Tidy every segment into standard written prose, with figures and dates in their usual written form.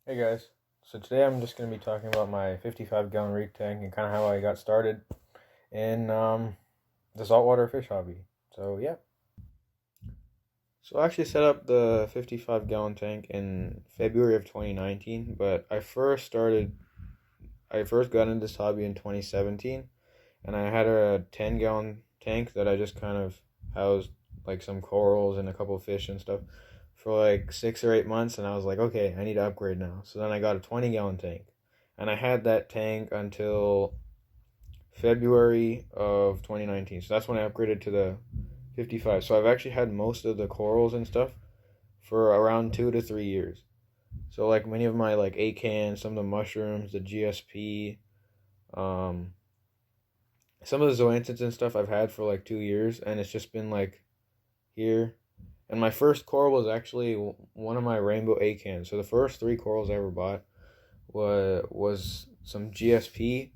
Hey guys, so today I'm just going to be talking about my 55-gallon reef tank and kind of how I got started in the saltwater fish hobby. So yeah, so I actually set up the 55-gallon tank in February of 2019, but I first got into this hobby in 2017, and I had a 10-gallon tank that I just kind of housed like some corals and a couple of fish and stuff for like 6 or 8 months, and I was like, okay, I need to upgrade now. So then I got a 20-gallon tank, and I had that tank until February of 2019. So that's when I upgraded to the 55. So I've actually had most of the corals and stuff for around 2 to 3 years. So like many of my like acans, some of the mushrooms, the GSP, um, some of the zoanthids and stuff I've had for like 2 years, and it's just been like here. And my first coral was actually one of my rainbow acans. So the first three corals I ever bought was some GSP,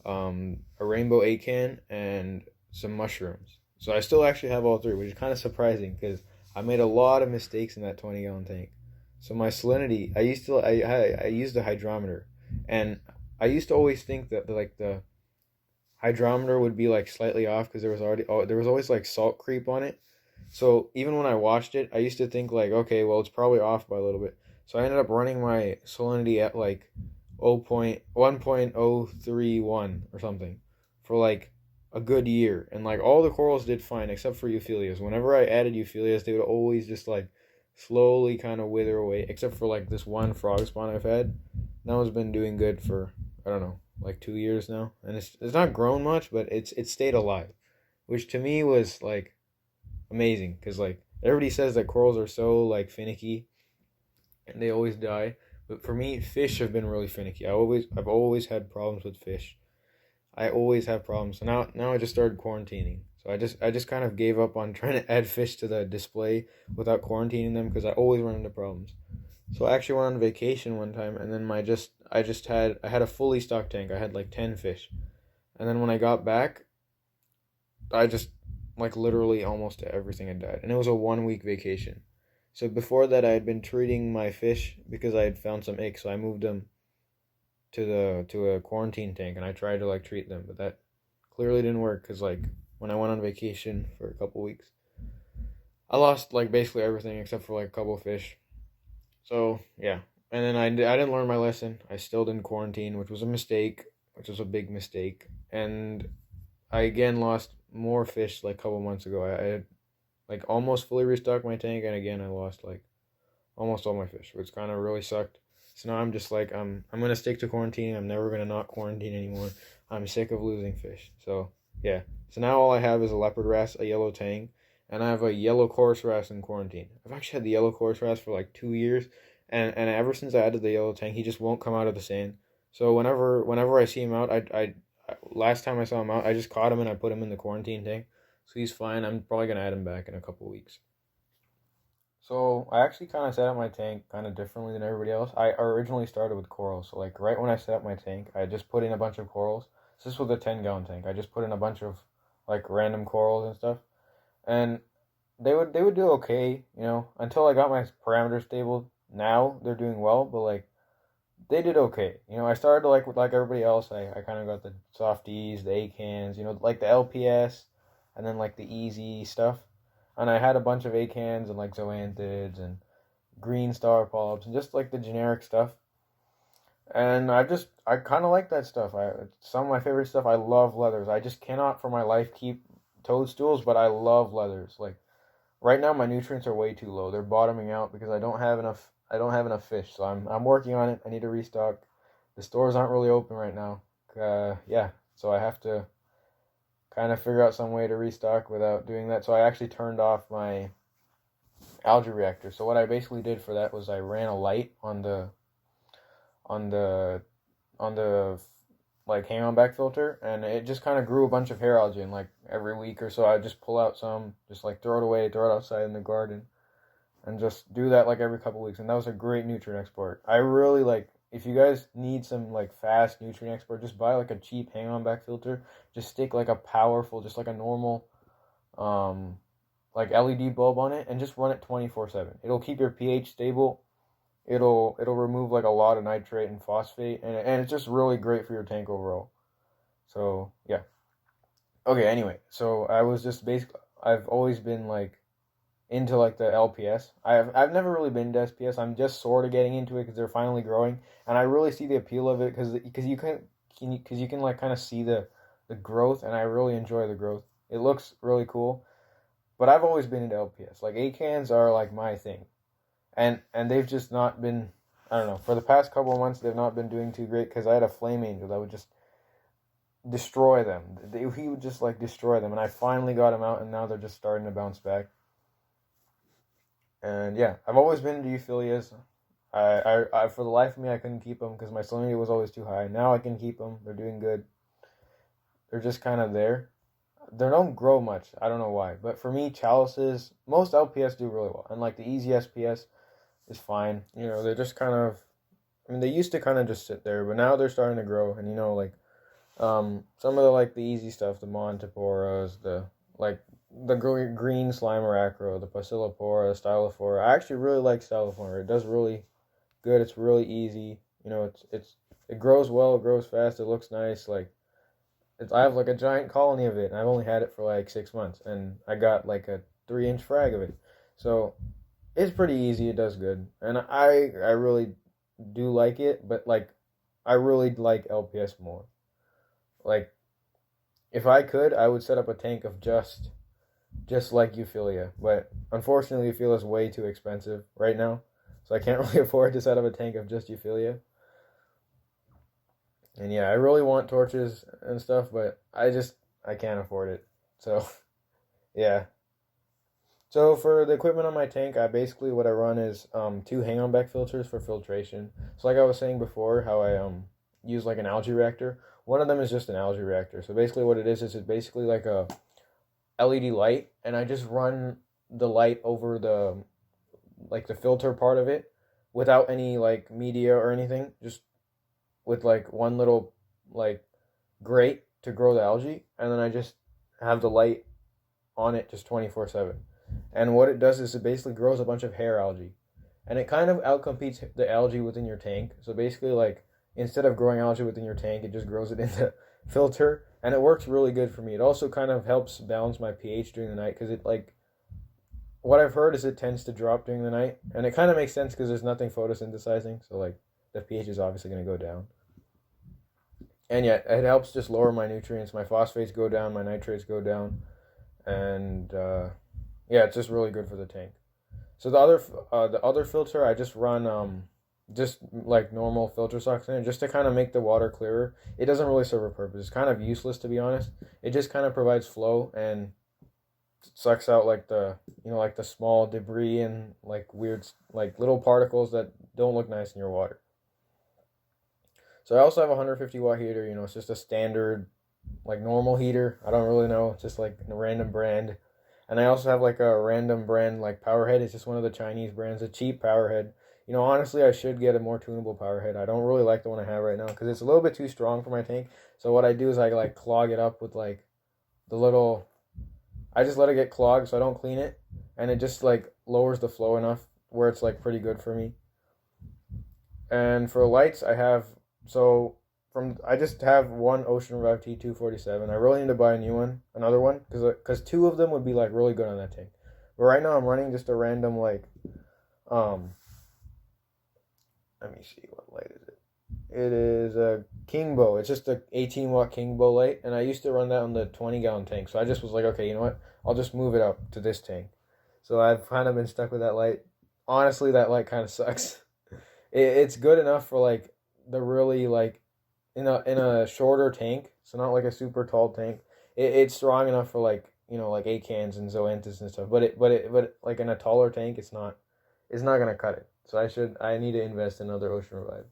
a rainbow acan, and some mushrooms. So I still actually have all three, which is kind of surprising because I made a lot of mistakes in that 20-gallon tank. So my salinity, I used a hydrometer, and I used to always think that like the hydrometer would be like slightly off because there was always like salt creep on it. So even when I watched it, I used to think like, okay, well it's probably off by a little bit. So I ended up running my salinity at like 1.031 or something for like a good year, and like all the corals did fine except for euphyllias. Whenever I added euphyllias, they would always just like slowly kind of wither away, except for like this one frog spawn I've had. That one's been doing good for, I don't know, like 2 years now, and it's not grown much, but it's stayed alive, which to me was like amazing because like everybody says that corals are so like finicky and they always die. But for me, fish have been really finicky. I've always had problems with fish. I always have problems. So now I just started quarantining. So I just kind of gave up on trying to add fish to the display without quarantining them because I always run into problems. So I actually went on vacation one time, and then I had a fully stocked tank. I had like 10 fish, and then when I got back, I just like literally almost everything had died, and it was a 1 week vacation. So before that, I had been treating my fish because I had found some eggs, so I moved them to a quarantine tank, and I tried to like treat them, but that clearly didn't work because like when I went on vacation for a couple weeks, I lost like basically everything except for like a couple fish. So yeah, and then I didn't learn my lesson. I still didn't quarantine, which was a mistake, which was a big mistake, and I again lost more fish like a couple months ago. I had like almost fully restocked my tank, and again I lost like almost all my fish, which kind of really sucked. So now I'm just like I'm gonna stick to quarantine. I'm never gonna not quarantine anymore. I'm sick of losing fish. So yeah. So now all I have is a leopard wrasse, a yellow tang, and I have a yellow chorus wrasse in quarantine. I've actually had the yellow chorus wrasse for like 2 years, and ever since I added the yellow tang, he just won't come out of the sand. So whenever I see him out, last time I saw him out, I just caught him and I put him in the quarantine tank. So he's fine. I'm probably gonna add him back in a couple weeks. So I actually kind of set up my tank kind of differently than everybody else. I originally started with corals. So like right when I set up my tank, I just put in a bunch of corals. So this was a 10-gallon tank. I just put in a bunch of like random corals and stuff, and they would do okay, until I got my parameters stable. Now they're doing well, but like they did okay. I started to like everybody else. I kind of got the softies, the acans, like the LPS, and then like the easy stuff. And I had a bunch of acans and like zoanthids and green star polyps and just like the generic stuff. And I kind of like that stuff. Some of my favorite stuff. I love leathers. I just cannot for my life keep toadstools, but I love leathers. Like right now, my nutrients are way too low. They're bottoming out because I don't have enough. I don't have enough fish, so I'm working on it. I need to restock. The stores aren't really open right now. Yeah, so I have to kind of figure out some way to restock without doing that. So I actually turned off my algae reactor. So what I basically did for that was I ran a light on the on the like hang on back filter, and it just kind of grew a bunch of hair algae. And like every week or so, I just pull out some, just like throw it away, throw it outside in the garden, and just do that like every couple weeks. And that was a great nutrient export. I really like. If you guys need some like fast nutrient export, just buy like a cheap hang on back filter. Just stick like a powerful, just like a normal um like LED bulb on it, and just run it 24/7. It'll keep your pH stable it'll remove like a lot of nitrate and phosphate, and it's just really great for your tank overall. So yeah. Okay. Anyway, so I was just basically I've always been like into like the LPS. I've never really been to SPS. I'm just sort of getting into it because they're finally growing, and I really see the appeal of it because you can like kind of see the growth, and I really enjoy the growth. It looks really cool. But I've always been into LPS. Like ACANs are like my thing, and they've just not been. I don't know. For the past couple of months, they've not been doing too great because I had a flame angel that would just destroy them. He would just like destroy them, and I finally got him out, and now they're just starting to bounce back. And yeah, I've always been into euphyllias. I for the life of me, I couldn't keep them because my salinity was always too high. Now I can keep them. They're doing good. They're just kind of there. They don't grow much. I don't know why. But for me, chalices, most LPS do really well. And like the easy SPS is fine. You know, they're just kind of, I mean, they used to kind of just sit there, but now they're starting to grow. And you know, like some of the like the easy stuff, the Montiporas, the like the green Slimer acro, the Pasillipora, the Stylophora. I actually really like Stylophora. It does really good. It's really easy. You know, it grows well. It grows fast. It looks nice. Like I have like a giant colony of it, and I've only had it for like 6 months, and I got like a 3-inch frag of it. So it's pretty easy. It does good, and I really do like it. But like I really like LPS more. Like if I could, I would set up a tank of just like Euphilia. But unfortunately, Euphilia is way too expensive right now, so I can't really afford to set up a tank of just Euphilia. And yeah, I really want torches and stuff, but I can't afford it. So yeah. So for the equipment on my tank, I basically what I run is two hang-on back filters for filtration. So like I was saying before, how I use like an algae reactor. One of them is just an algae reactor. So basically what it is it's basically like a LED light, and I just run the light over the filter part of it without any like media or anything, just with like one little like grate to grow the algae, and then I just have the light on it just 24/7. And what it does is it basically grows a bunch of hair algae, and it kind of outcompetes the algae within your tank. So basically, like instead of growing algae within your tank, it just grows it in the filter, and it works really good for me. It also kind of helps balance my pH during the night because it like what I've heard is it tends to drop during the night, and it kind of makes sense because there's nothing photosynthesizing, so like the pH is obviously going to go down. And yeah, it helps just lower my nutrients. My phosphates go down, my nitrates go down, and yeah, it's just really good for the tank. So the other filter, I just run just like normal filter socks in it just to kind of make the water clearer. It doesn't really serve a purpose. It's kind of useless to be honest. It just kind of provides flow and sucks out like like the small debris and like weird like little particles that don't look nice in your water. So I also have a 150 watt heater. You know, it's just a standard like normal heater. I don't really know. It's just like a random brand. And I also have like a random brand like power head. It's just one of the Chinese brands, a cheap power head. You know, honestly, I should get a more tunable power head. I don't really like the one I have right now because it's a little bit too strong for my tank. So what I do is I like clog it up with like the little. I just let it get clogged so I don't clean it, and it just like lowers the flow enough where it's like pretty good for me. And for lights, I have so from I just have one Ocean Revive T247. I really need to buy a new one, another one, because two of them would be like really good on that tank. But right now I'm running just a random like um. Let me see what light is it. It is a Kingbo. It's just a 18 watt Kingbo light, and I used to run that on the 20 gallon tank. So I just was like, okay, you know what? I'll just move it up to this tank. So I've kind of been stuck with that light. Honestly, that light kind of sucks. It's good enough for like the really like in a shorter tank, so not like a super tall tank. It's strong enough for like like acans and zoanthus and stuff. But like in a taller tank, it's not gonna cut it. So I need to invest in another Ocean Revive.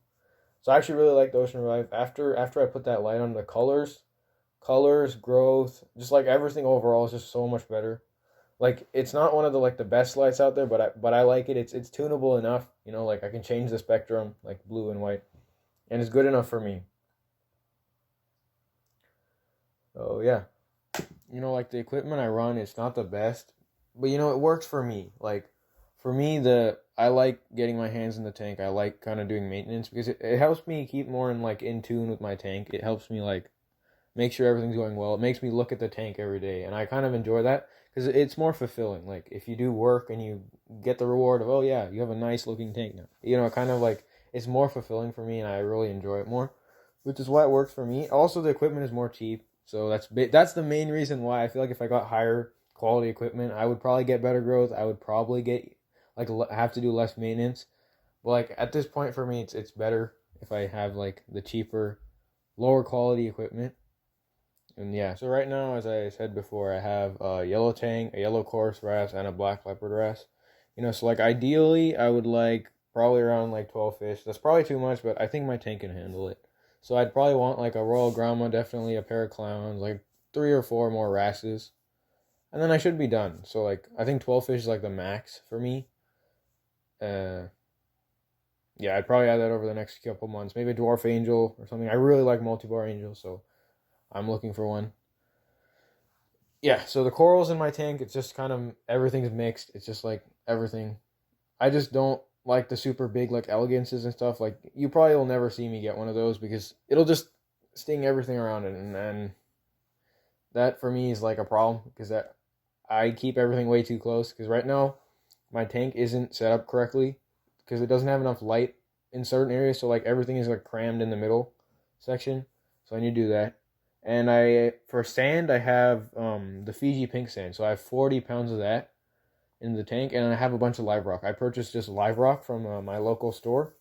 So I actually really like the Ocean Revive. After I put that light on, the colors, growth, just like everything overall is just so much better. Like it's not one of the like the best lights out there, but I like it. It's tunable enough. Like I can change the spectrum like blue and white, and it's good enough for me. Oh yeah, like the equipment I run, it's not the best, but it works for me. Like for me, the I like getting my hands in the tank. I like kind of doing maintenance because it helps me keep more in tune with my tank. It helps me like make sure everything's going well. It makes me look at the tank every day, and I kind of enjoy that because it's more fulfilling. Like if you do work and you get the reward of, oh yeah, you have a nice looking tank now. Kind of like it's more fulfilling for me, and I really enjoy it more, which is why it works for me. Also, the equipment is more cheap, so that's the main reason why I feel like if I got higher quality equipment, I would probably get better growth. I would probably get like have to do less maintenance. But like at this point for me, it's better if I have like the cheaper, lower quality equipment. And yeah, so right now, as I said before, I have a yellow tang, a yellow chorus wrasse, and a black leopard wrasse. So like ideally, I would like probably around like 12 fish. That's probably too much, but I think my tank can handle it. So I'd probably want like a Royal Grandma, definitely a pair of clowns, like 3 or 4 more wrasses, and then I should be done. So like I think 12 fish is like the max for me. Uh, yeah, I'd probably add that over the next couple months. Maybe a dwarf angel or something. I really like multi-bar angels, so I'm looking for one. Yeah, so the corals in my tank, it's just kind of everything's mixed. It's just like everything. I just don't like the super big like elegances and stuff. Like you probably will never see me get one of those because it'll just sting everything around it, and that for me is like a problem because that I keep everything way too close because right now my tank isn't set up correctly because it doesn't have enough light in certain areas. So like everything is like crammed in the middle section. So I need to do that. And for sand, I have the Fiji pink sand. So I have 40 pounds of that in the tank, and I have a bunch of live rock. I purchased just live rock from my local store.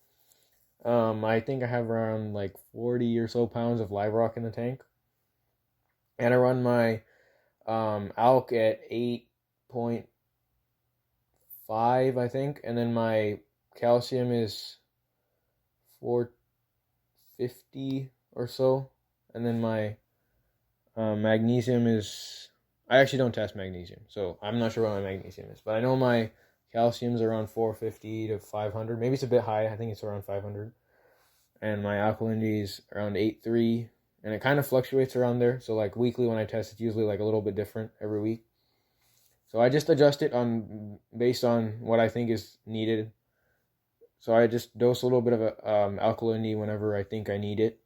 I think I have around like 40 or so pounds of live rock in the tank. And I run my alk at 8.5, I think. And then my calcium is 450 or so. And then my magnesium is, I actually don't test magnesium, so I'm not sure what my magnesium is, but I know my calcium's around 450 to 500. Maybe it's a bit high. I think it's around 500. And my alkalinity is around 8.3, and it kind of fluctuates around there. So like weekly when I test, it's usually like a little bit different every week. So I just adjust it based on what I think is needed. So I just dose a little bit of alkalinity whenever I think I need it.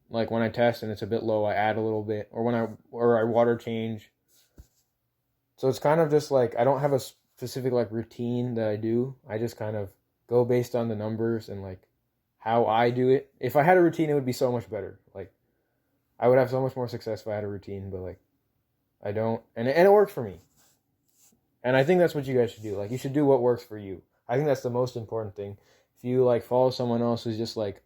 Like when I test and it's a bit low, I add a little bit, or I water change. So it's kind of just like I don't have a specific like routine that I do. I just kind of go based on the numbers and like how I do it. If I had a routine, it would be so much better. Like I would have so much more success if I had a routine, but like I don't, and it works for me. And I think that's what you guys should do. Like you should do what works for you. I think that's the most important thing. If you like follow someone else who's just like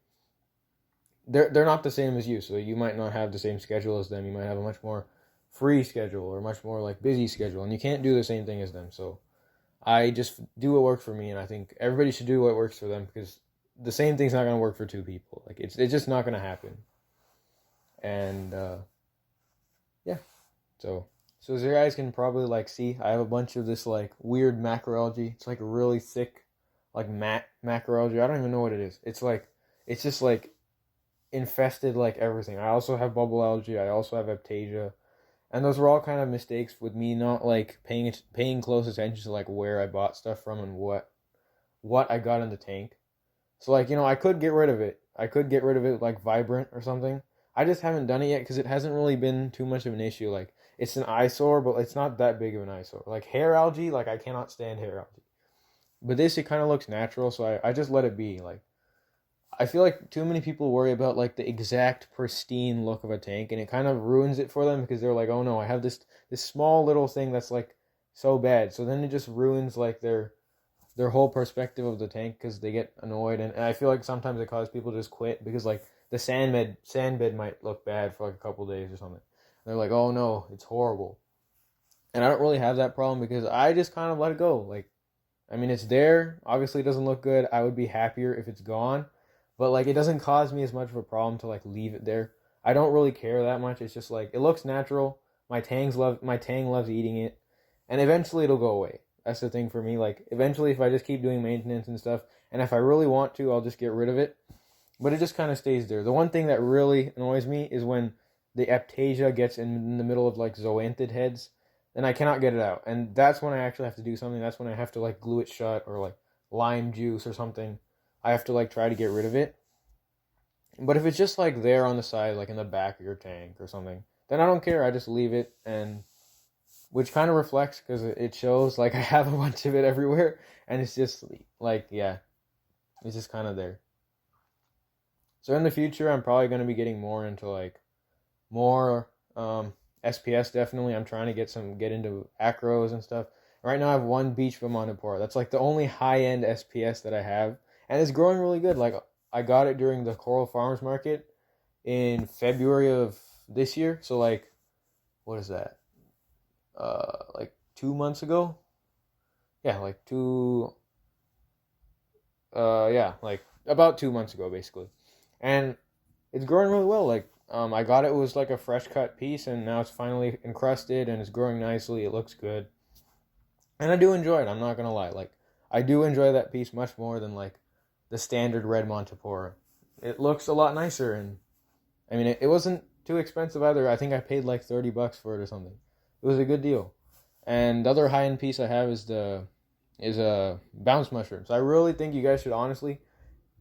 they're not the same as you, so you might not have the same schedule as them. You might have a much more free schedule or much more like busy schedule, and you can't do the same thing as them. So I just do what works for me, and I think everybody should do what works for them because the same thing's not going to work for 2 people. Like it's just not going to happen. And yeah, so as you guys can probably like see, I have a bunch of this like weird macroalgae. It's like a really thick, like matte macroalgae. I don't even know what it is. It's just like infested like everything. I also have bubble algae. I also have aptasia, and those were all kind of mistakes with me not like paying close attention to like where I bought stuff from and what I got in the tank. So like I could get rid of it. I could get rid of it like Vibrant or something. I just haven't done it yet because it hasn't really been too much of an issue. Like it's an eyesore, but it's not that big of an eyesore. Like hair algae, like I cannot stand hair algae. But this, it kind of looks natural, so I just let it be. Like I feel like too many people worry about like the exact pristine look of a tank, and it kind of ruins it for them because they're like, oh no, I have this small little thing that's like so bad. So then it just ruins like their whole perspective of the tank because they get annoyed, and I feel like sometimes it causes people to just quit because like the sandbed might look bad for like a couple days or something. They're like, oh no, it's horrible. And I don't really have that problem because I just kind of let it go. Like, I mean, it's there. Obviously, it doesn't look good. I would be happier if it's gone. But like it doesn't cause me as much of a problem to like leave it there. I don't really care that much. It's just like it looks natural. My tang loves eating it, and eventually it'll go away. That's the thing for me. Like eventually, if I just keep doing maintenance and stuff, and if I really want to, I'll just get rid of it. But it just kind of stays there. The one thing that really annoys me is when the aptasia gets in the middle of like zoanthid heads. and I cannot get it out. And that's when I actually have to do something. That's when I have to like glue it shut or like lime juice or something. I have to like try to get rid of it. But if it's just like there on the side, like in the back of your tank or something, then I don't care. I just leave it, and which kind of reflects because it shows like I have a bunch of it everywhere, and it's just like, yeah, it's just kind of there. So in the future, I'm probably going to be getting more into like more SPS. Definitely, I'm trying to get into acros and stuff. Right now, I have one beach Vermontipora. That's like the only high end SPS that I have, and it's growing really good. Like I got it during the Coral Farmers Market in February of this year. So like, what is that? Like 2 months ago. Yeah, like two. Yeah, like about 2 months ago, basically, and it's growing really well. Like, I got it was like a fresh cut piece, and now it's finally encrusted and it's growing nicely. It looks good, and I do enjoy it. I'm not gonna lie. Like, I do enjoy that piece much more than like the standard red Montipora. It looks a lot nicer, and I mean, it wasn't too expensive either. I think I paid like $30 for it or something. It was a good deal. And the other high end piece I have is a bounce mushroom. So I really think you guys should honestly,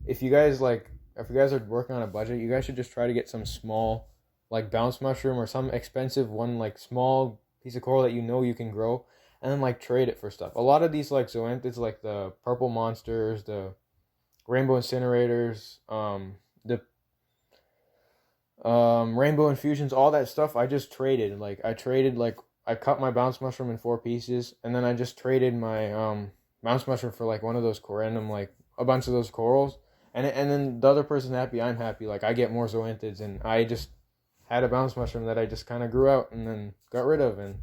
if you guys like, if you guys are working on a budget, you guys should just try to get some small, like bounce mushroom or some expensive one, like small piece of coral that you know you can grow, and then like trade it for stuff. A lot of these like zoanthids, like the purple monsters, the rainbow incinerators, the rainbow infusions, all that stuff, I just traded. Like I traded like I cut my bounce mushroom in 4 pieces, and then I just traded my bounce mushroom for like one of those random like a bunch of those corals, and then the other person's happy, I'm happy. Like I get more zoanthids, and I just had a bounce mushroom that I just kind of grew out and then got rid of, and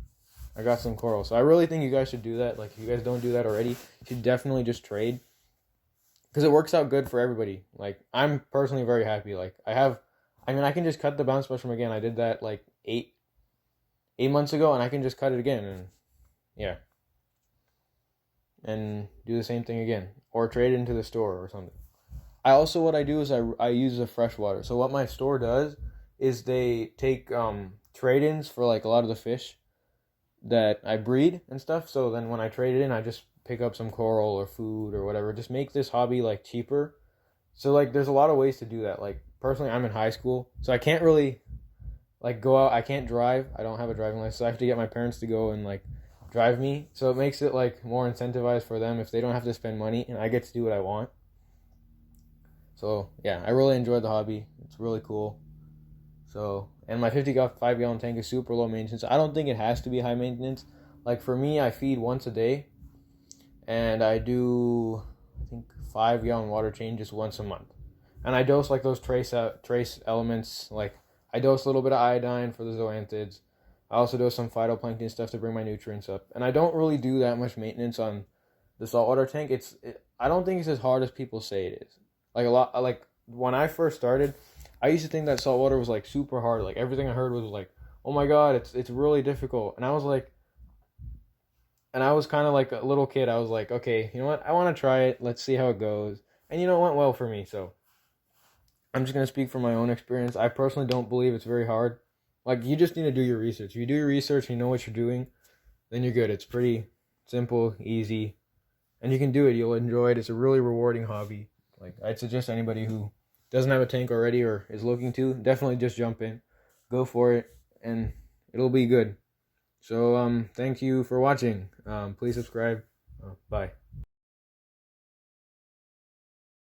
I got some coral. So I really think you guys should do that. Like if you guys don't do that already, you should definitely just trade because it works out good for everybody. Like I'm personally very happy. Like I mean, I can just cut the bounce mushroom again. I did that like 8 months ago, and I can just cut it again, and yeah, and do the same thing again, or trade it into the store or something. I also what I do is I use the fresh water. So what my store does is they take trade-ins for like a lot of the fish that I breed and stuff. So then when I trade it in, I just pick up some coral or food or whatever. Just make this hobby like cheaper. So like there's a lot of ways to do that. Like personally, I'm in high school, so I can't really like go out. I can't drive. I don't have a driving license. So I have to get my parents to go and like drive me. So it makes it like more incentivized for them if they don't have to spend money, and I get to do what I want. So yeah, I really enjoyed the hobby. It's really cool. So, and my 55-gallon tank is super low maintenance. I don't think it has to be high maintenance. Like for me, I feed once a day, and I do I think 5-gallon water changes once a month. And I dose like those trace elements. Like I dose a little bit of iodine for the zoanthids. I also dose some phytoplankton stuff to bring my nutrients up. And I don't really do that much maintenance on the saltwater tank. I don't think it's as hard as people say it is. Like a lot, like when I first started, I used to think that saltwater was like super hard. Like everything I heard was like, "Oh my god, it's really difficult." And I was like, and I was kind of like a little kid. I was like, "Okay, you know what? I want to try it. Let's see how it goes." And you know, it went well for me. So I'm just gonna speak from my own experience. I personally don't believe it's very hard. Like you just need to do your research. If you do your research, and you know what you're doing, then you're good. It's pretty simple, easy, and you can do it. You'll enjoy it. It's a really rewarding hobby. Like I'd suggest anybody who doesn't have a tank already or is looking to, definitely just jump in, go for it, and it'll be good. So thank you for watching. Please subscribe. Bye.